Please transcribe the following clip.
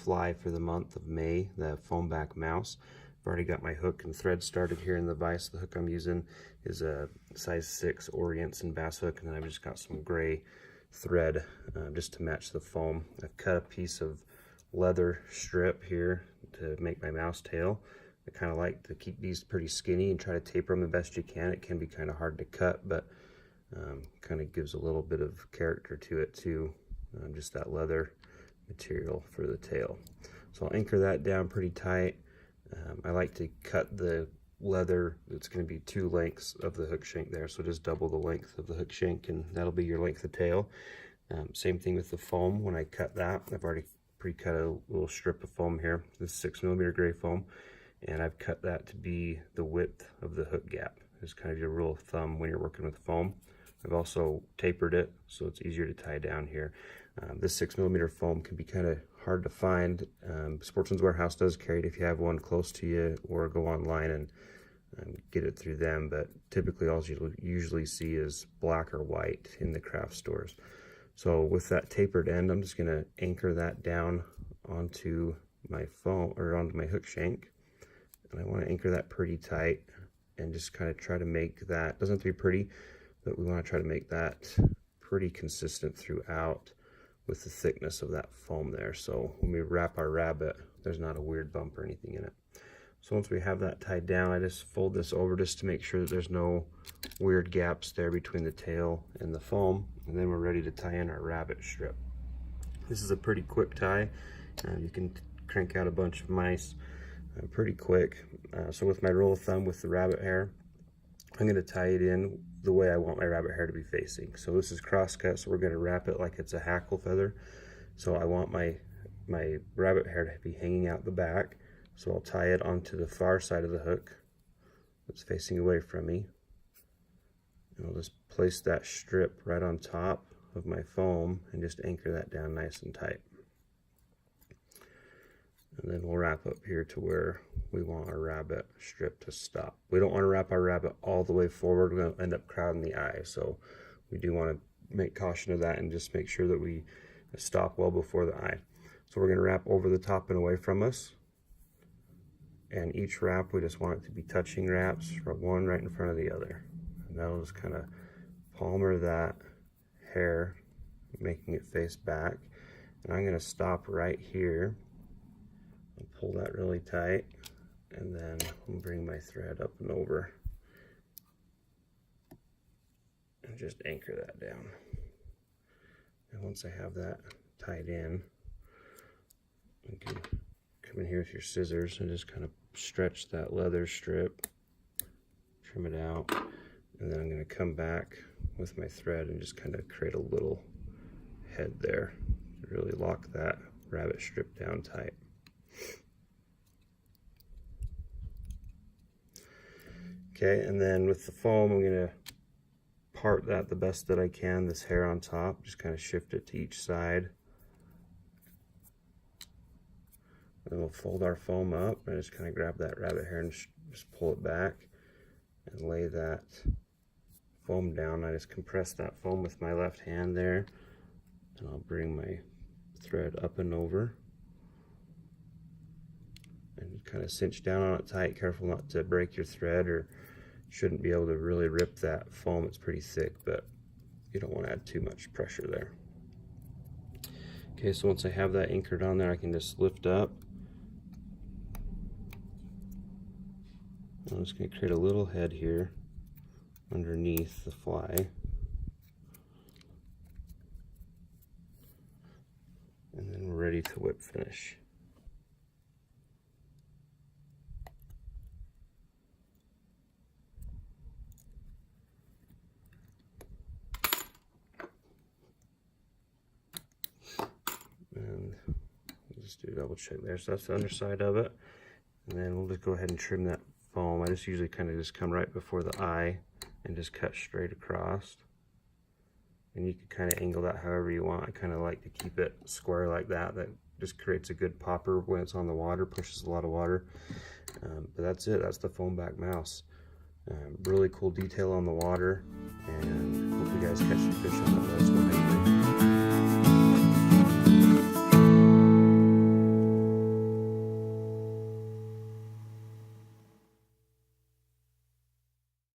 fly for the month of May, the foam back mouse. I've already got my hook and thread started here in the vise. The hook I'm using is a size 6 Orienson bass hook, and then I've just got some gray thread just to match the foam. I've cut a piece of leather strip here to make my mouse tail. I kind of like to keep these pretty skinny and try to taper them the best you can. It can be kind of hard to cut, but kind of gives a little bit of character to it too, just that leather material for the tail. So I'll anchor that down pretty tight. I like to cut the leather. It's going to be 2 lengths of the hook shank there, so just double the length of the hook shank, and that'll be your length of tail. Same thing with the foam. When I cut that, I've already pre-cut a little strip of foam here. This 6mm gray foam, and I've cut that to be the width of the hook gap. It's kind of your rule of thumb when you're working with foam. I've also tapered it so it's easier to tie down here. This 6mm foam can be kind of hard to find. Sportsman's Warehouse does carry it if you have one close to you, or go online and get it through them, but typically all you usually see is black or white in the craft stores. So with that tapered end, I'm just going to anchor that down onto my foam, or onto my hook shank, and I want to anchor that pretty tight and just kind of try to make that, doesn't have to be pretty, but we want to try to make that pretty consistent throughout with the thickness of that foam there. So when we wrap our rabbit, there's not a weird bump or anything in it. So once we have that tied down, I just fold this over just to make sure that there's no weird gaps there between the tail and the foam, and then we're ready to tie in our rabbit strip. This is a pretty quick tie. You can crank out a bunch of mice pretty quick. So with my rule of thumb with the rabbit hair, I'm going to tie it in the way I want my rabbit hair to be facing. So this is cross cut, so we're going to wrap it like it's a hackle feather. So I want my rabbit hair to be hanging out the back. So I'll tie it onto the far side of the hook that's facing away from me. And I'll just place that strip right on top of my foam and just anchor that down nice and tight. And then we'll wrap up here to where we want our rabbit strip to stop. We don't want to wrap our rabbit all the way forward. We're going to end up crowding the eye. So we do want to make caution of that and just make sure that we stop well before the eye. So we're going to wrap over the top and away from us. And each wrap, we just want it to be touching wraps, one right in front of the other. And that'll just kind of palmer that hair, making it face back. And I'm going to stop right here. I'll pull that really tight, and then I'll bring my thread up and over and just anchor that down. And once I have that tied in, you can come in here with your scissors and just kind of stretch that leather strip, trim it out, and then I'm going to come back with my thread and just kind of create a little head there to really lock that rabbit strip down tight. Okay, and then with the foam, I'm going to part that the best that I can, this hair on top, just kind of shift it to each side. And we'll fold our foam up and just kind of grab that rabbit hair and just pull it back and lay that foam down. I just compress that foam with my left hand there, and I'll bring my thread up and over and kind of cinch down on it tight. Careful not to break your thread, or shouldn't be able to really rip that foam. It's pretty thick, but you don't want to add too much pressure there. Okay, so once I have that anchored on there, I can just lift up. I'm just going to create a little head here underneath the fly. And then we're ready to whip finish. And we'll just do a double check there. So that's the underside of it. And then we'll just go ahead and trim that foam. I just usually kind of just come right before the eye and just cut straight across. And you can kind of angle that however you want. I kind of like to keep it square like that. That just creates a good popper when it's on the water, pushes a lot of water. But that's it. That's the foam back mouse. Really cool detail on the water, and hope you guys catch some fish on it. Let us know how you do.